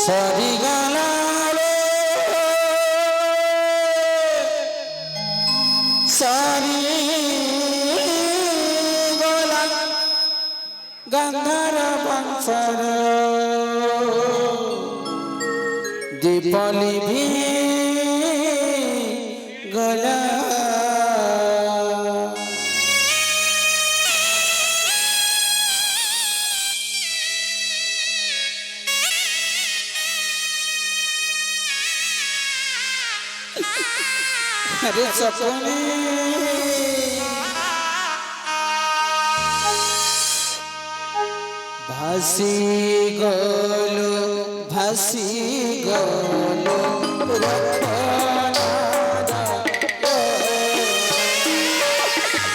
সরিগলা রে সরিগলা গঙ্গার বংশর দীপলি ভি গলা अरे सपने भासी गलो भासी गलो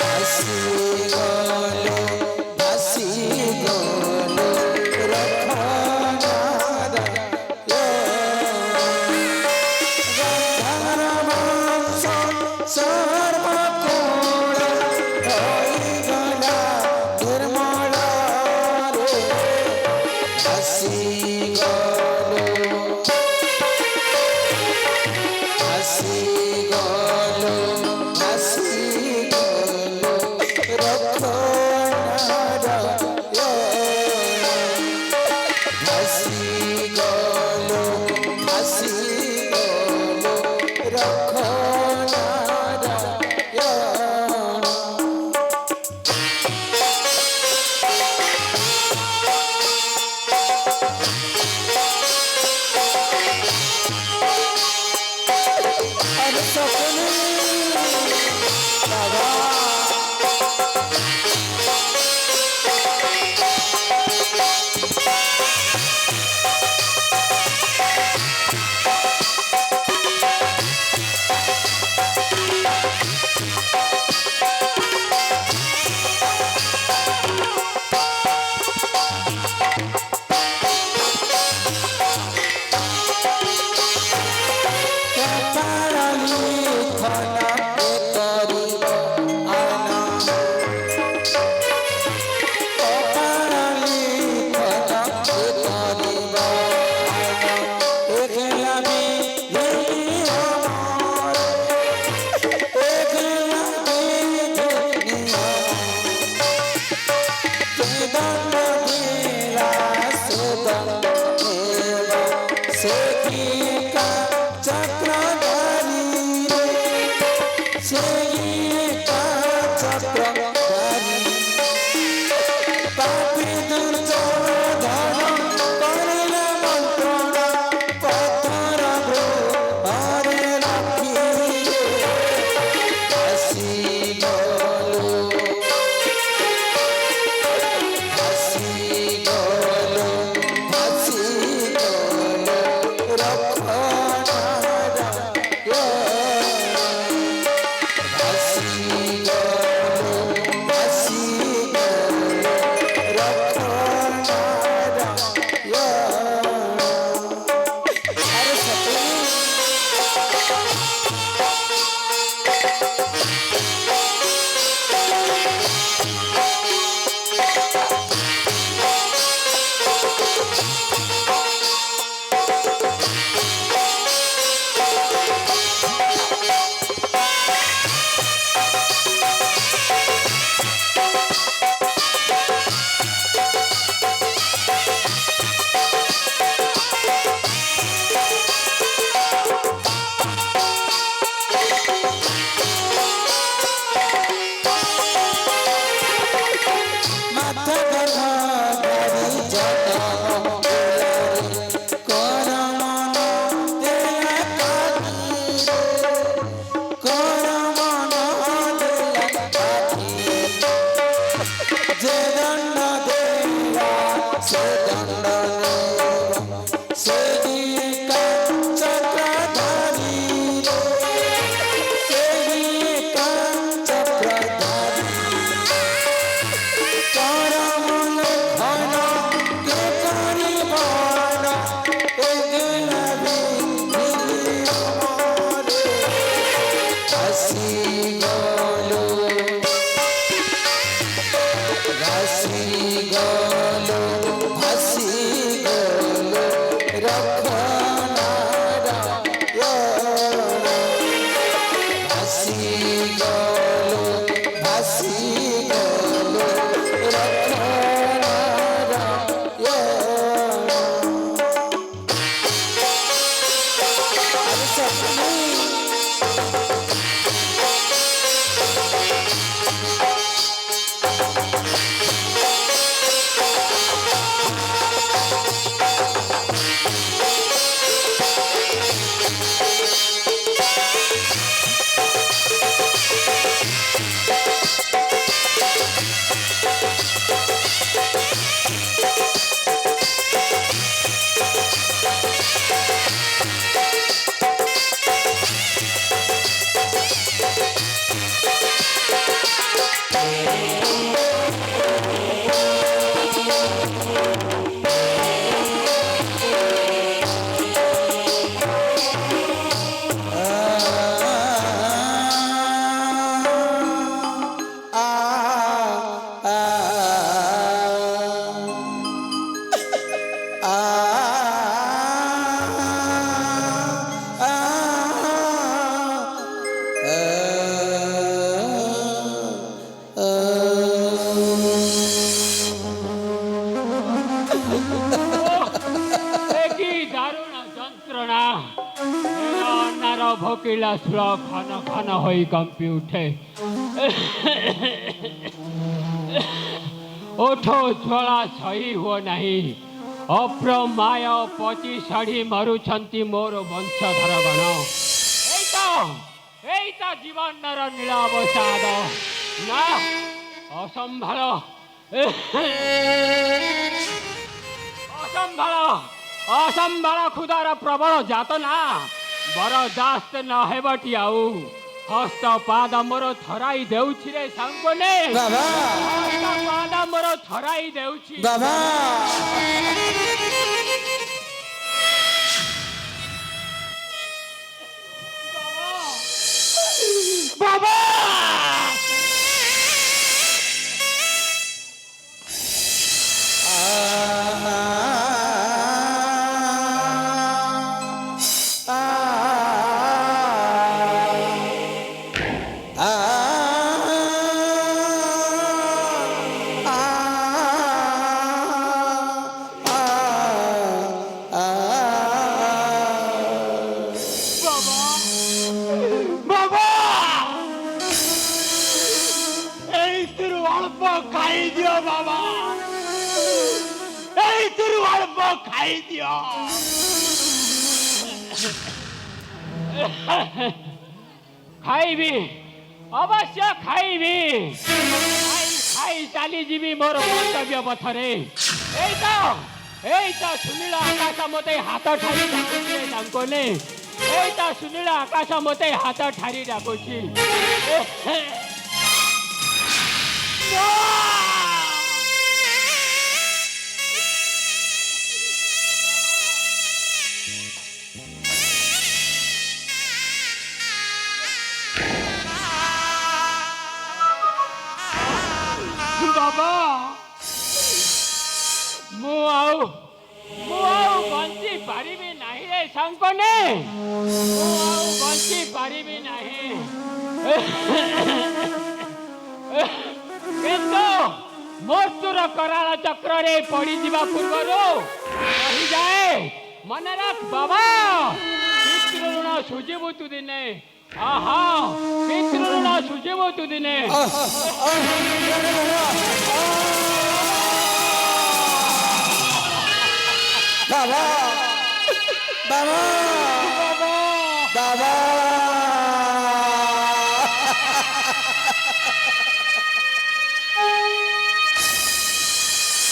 भासी गलो भासी गलो ভকিলা সুর খান খান হয়ে কম্পি উঠে ওঠো জ্বালা সহি হুଅ ନାହିଁ অপ্রমায় পচি ଶାଢ଼ୀ ମାରୁଛନ୍ତି ମୋର ବଂଶଧର ଗଣ ଏଇତ ଜୀବନର ନୀଳ ଅବସାଦ ନା ଅସମ୍ଭାଳ ଅସମ୍ଭାଳ ଅସମ୍ଭାଳ କ୍ଷୁଧାର ପ୍ରବଳ ଯାତନା ବରଦାସ୍ତ ନ ହେବଟି ଆଉ ହସ୍ତ ପାଦ ମୋର ଥରାଇ ଦେଉଛି ରେ ସାଙ୍ଗନେ ହସ୍ତ ପାଦ ମୋର ଥରାଇ ଦେଉଛି ବାବା ବାବା ଖାଇଦିଅ ଖାଇବି ଅବଶ୍ୟ ଖାଇବି ଖାଇ ଚାଲିଯିବି ମୋର କର୍ତ୍ତବ୍ୟ ପଥରେ ଏଇତ ସୁନୀଳ ଆକାଶ ମୋତେ ହାତ ଠାରି ଡାକୁଛି ତାଙ୍କନେ ଏଇତ ସୁନୀଳ ଆକାଶ ମୋତେ ହାତ ଠାରି ଡାକୁଛି ମୁଁ ଆଉ ବଞ୍ଚି ପାରିବି ନାହିଁ ରେ ସାଙ୍କନେ ମୁଁ ଆଉ ବଞ୍ଚି ପାରିବି ନାହିଁ କିନ୍ତୁ ମୃତ୍ୟୁର କରାଳ ଚକ୍ରରେ ପଡ଼ିଯିବା ପୂର୍ବରୁ ରହିଯାଏ ମନେ ରଖ ବାବା ପିତୃଋଣ ସୁଝିବୁ ତୁ ଦିନେ ଆହା ପିତୃଋଣ ସୁଝିବୁ ତୁ ଦିନେ বাবা বাবা বাবা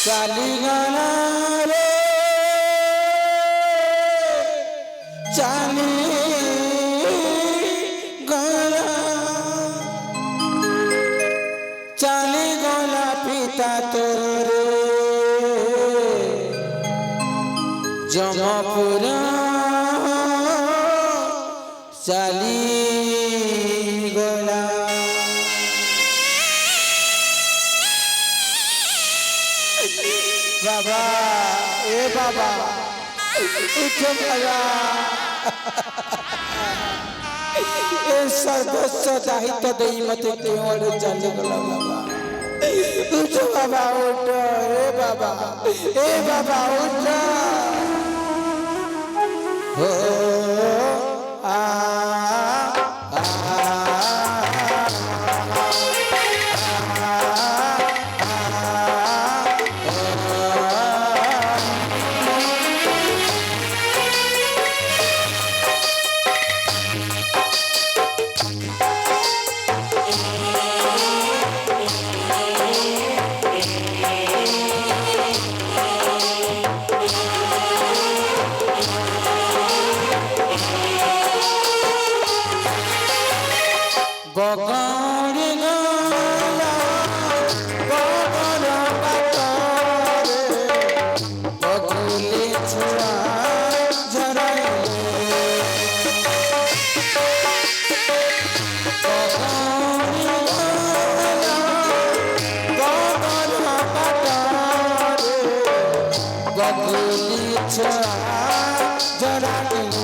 চালিগলা রে চালিগলা পিতা তোর জমপুর চালিগলা বাবা এ বাবা उठो बाबा ए सर्वस्व दायित्व देई मते केवल चले गला बाबा उठो बाबा उठो ए बाबा उठो हो आ গগনে গলা গগন পাতরে বকুলে ছোড়া ঝরাইলে গগনে গলা গগন পাতরে বকুলে ছোড়া ঝরাইলে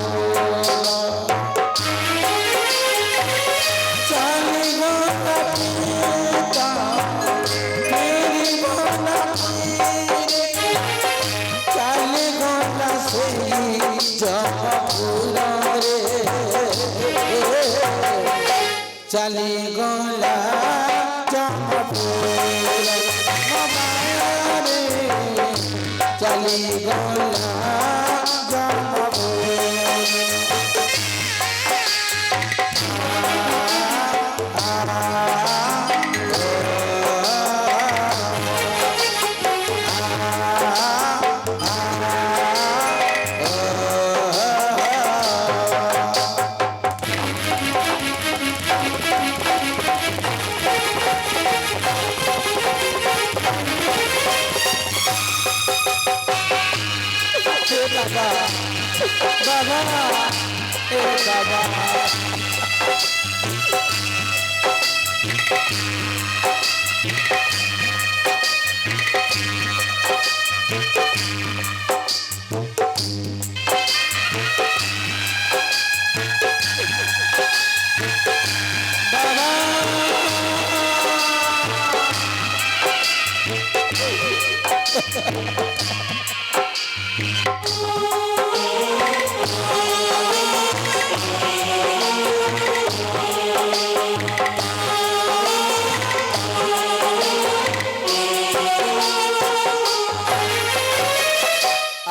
चली गोला चली गोला बाबा ए बाबा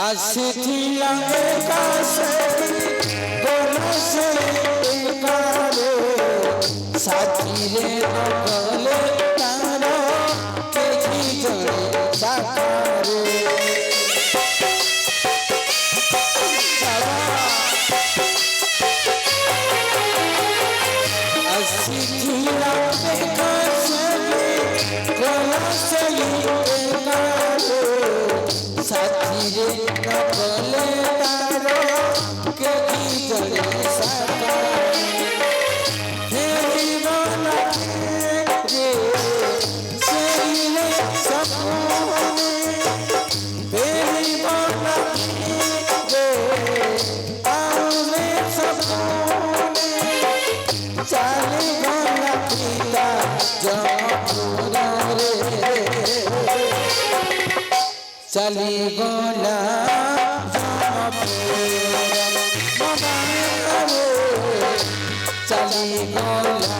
আসিছিলাম কাছে বনসে কারে সাথীরে নকলে তার কেজি জড়ে সাকারে আসিছিলাম কাছে বনসে কারে साथीरे नकले तारो के जड़े सका हे दीवाना रे सहीने सपने हे दीवाना रे आले सपने चले गला पिता जमपुरा रे चली गोला चली गोला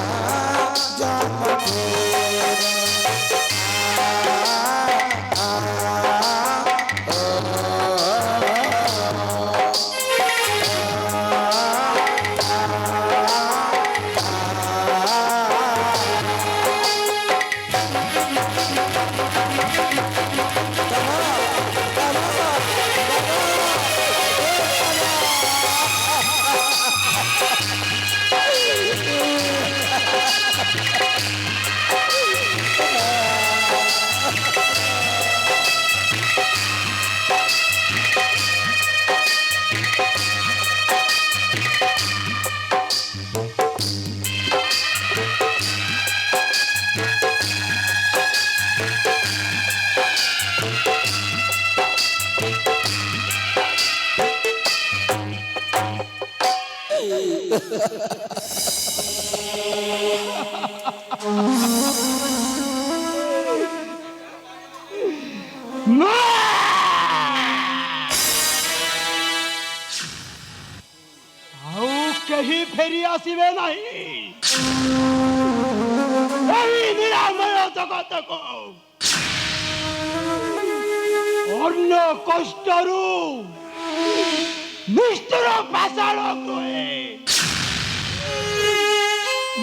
ଆଉ କେହି ଫେରି ଆସିବେ ନାହିଁ ଏହି ନିରାମୟ ଜଗତକୁ ଅନ୍ୟ କଷ୍ଟରୁ ନିଷ୍ଠୁର ପାଷାଣ କହେ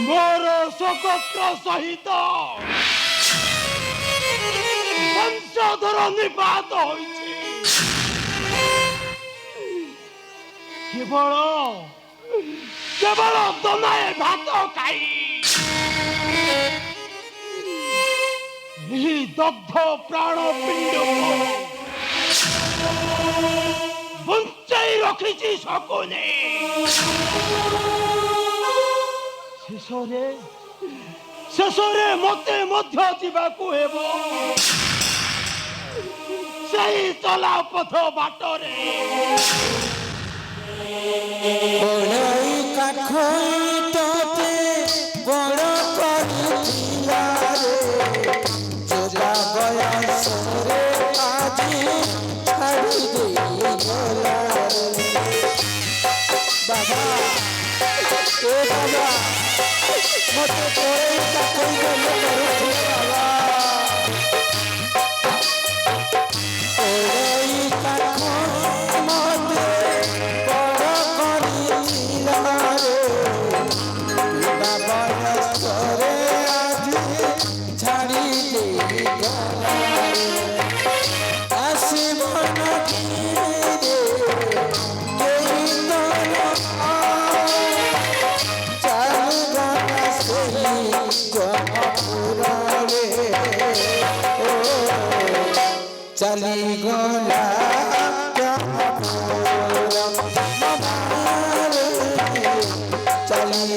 ମୋର ସ୍ୱଗୋତ୍ର ସହିତ ବଂଶଧର ନିପାତ ହୋଇଛି କେବଳ କେବଳ ଦନାଏ ଭାତ ଖାଇ ଏହି ଦଗ୍ଧ ପ୍ରାଣ ପିଣ୍ଡକୁ ବଞ୍ଚାଇ ରଖିଛି ଶକୁନି ଶେଷରେ ମତେ ମଧ୍ୟ ଯିବାକୁ ହେବ ସେଇ ଚଲା ପଥ ବାଟରେ বড়ই কাঠইটতে বড় করিছিলা রে যোগা বয়সরে আজি ছাড়ি দেই গলা রে বাবা ও বাবা মতে বড়ই কাঠই গলে করুছিল বাবা বড়ই কাঠ মতে चली गोला चली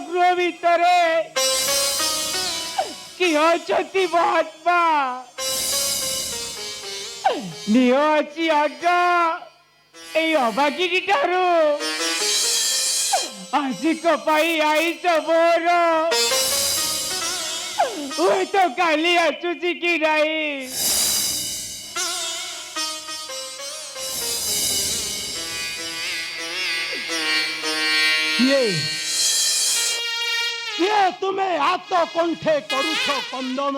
गृह भितरे कि अछती महात्मा निह अच्छी आज्ञा এই অবাগিনী ঠারু আশিক পাই আইস মোর ওই তো কালি আসুছি কি নাই କିଏ ତୁମେ ହାତ କଣ୍ଠେ କରୁଛ କନ୍ଦନ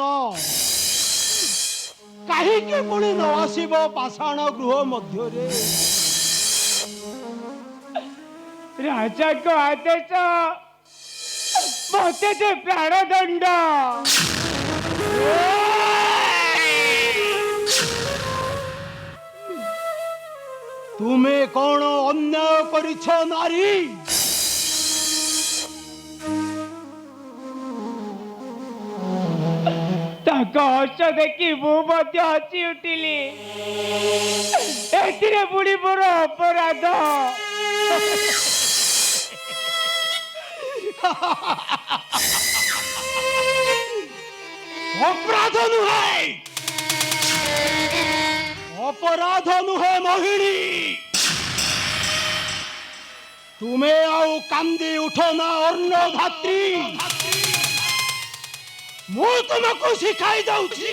କାହିଁକି ପୁଣି ନ ଆସିବ ପାଷାଣ ଗୃହ ମଧ୍ୟରେ राजा को आदेश मते दे प्राणदंड ତୁମେ କଣ ଅନ୍ୟାୟ କରିଛ ନାରୀ ତାଙ୍କ ହସ ଦେଖି ମୁଁ ମଧ୍ୟ ହସି ଉଠିଲି ଏଥିରେ ପୁଣି ମୋର ଅପରାଧ ଅପରାଧ ନୁହେଁ ମୋହିଣୀ। ତୁମେ ଆଉ କାନ୍ଦି ଉଠ ନା ଅର୍ଣ୍ଣଧାତ୍ରୀ। ମୁଁ ତୁମକୁ ଶିଖାଇ ଦଉଛି।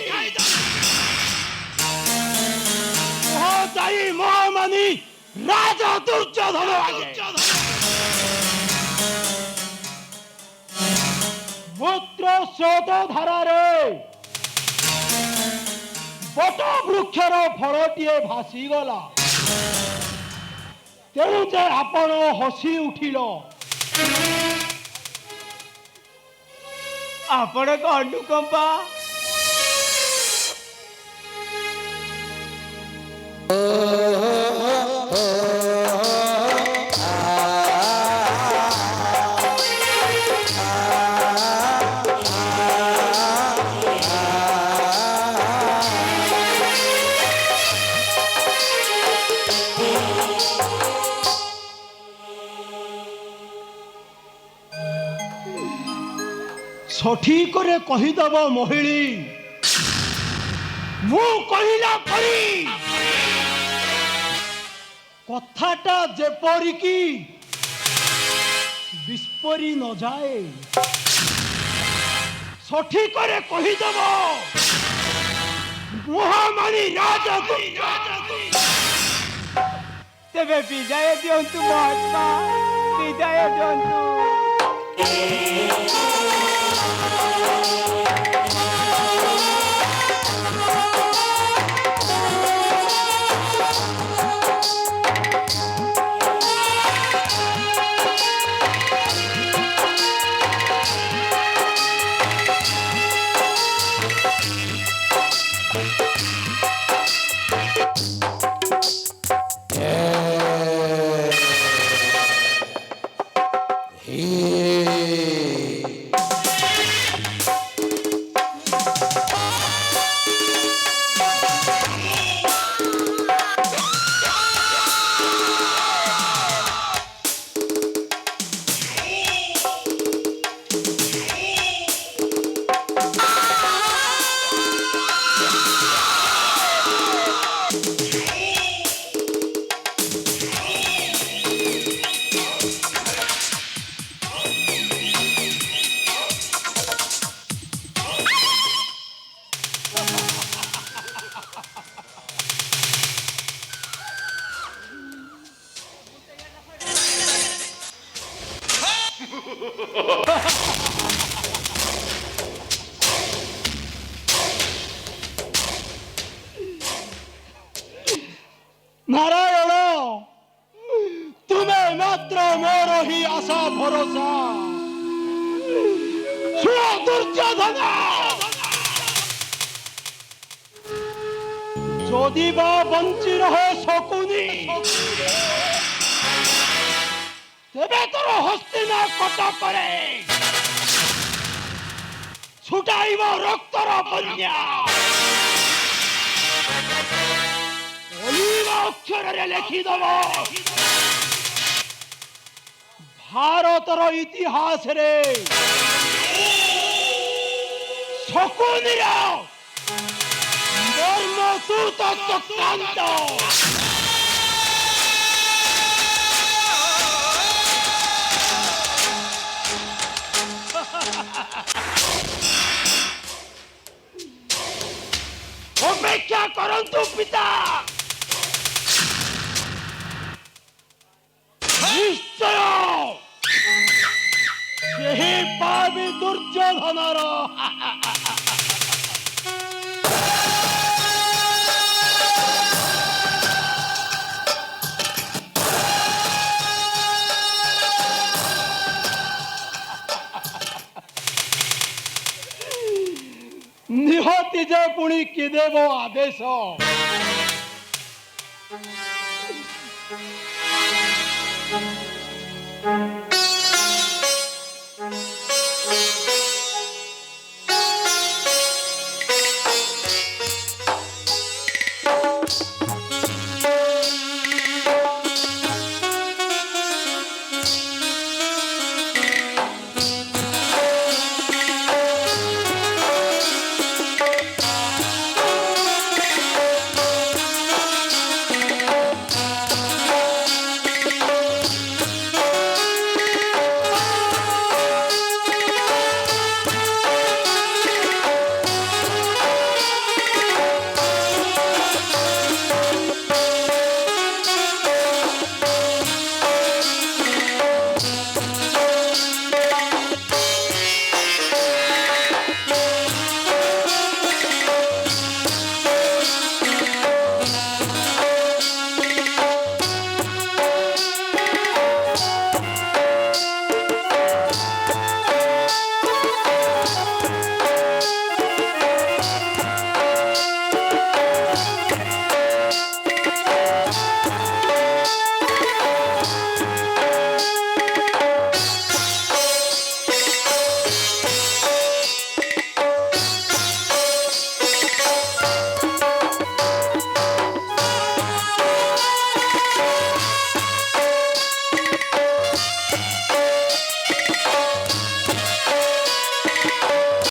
ଯାଇ ମହାମାନି ରାଜା ଦୁର୍ଯ୍ୟୋଧନ ମୂତ୍ର ସ୍ରୋତ ଧାରାରେ ବଟ ବୃକ୍ଷର ଫଳଟିଏ ଭାସିଗଲା। ତେଣୁ ଯେ ଆପଣ ହସି ଉଠିଲ। ଆପଣଙ୍କ ଅନୁକମ୍ପା ସଠିକରେ କହିଦବ ମହିଳୀ। ମୁଁ କହିଲା ପରି କଥାଟା ଯେପରିକି ବିସ୍ଫୋରି ନ ଯାଏ ସଠିକରେ କହିଦବ। ମହାମାନି ରାଜା ତେବେ ବିଦାୟ ଦିଅନ୍ତୁ ମହାତ୍ମା, ବିଦାୟ ଦିଅନ୍ତୁ। ନାରାୟଣ, ତୁମେ ମାତ୍ର ମୋର ହିଁ ଆଶା ଭରସା। ଶୁଣ ଦୁର୍ଯ୍ୟୋଧନ, ଯଦି ବା ବଞ୍ଚି ରହେ ଶକୁନି, ତେବେ ତୋର ହସ୍ତିନା କଟକରେ ଛୁଟାଇବ ରକ୍ତର ବନ୍ୟା। ଅଲିଭ ଅକ୍ଷରରେ ଲେଖିଦବ, ଭାରତର ଇତିହାସରେ ଶକୁନିର ମର୍ମନ୍ତୁତ ଚକ୍ରାନ୍ତ ଅପେକ୍ଷା କରନ୍ତୁ ପିତା। ନିଶ୍ଚୟ ସେହି ପାପୀ ଦୁର୍ଯ୍ୟୋଧନର ନିହାତି ଯେ ପୁଣି କି ଦେବ ଆଦେଶ।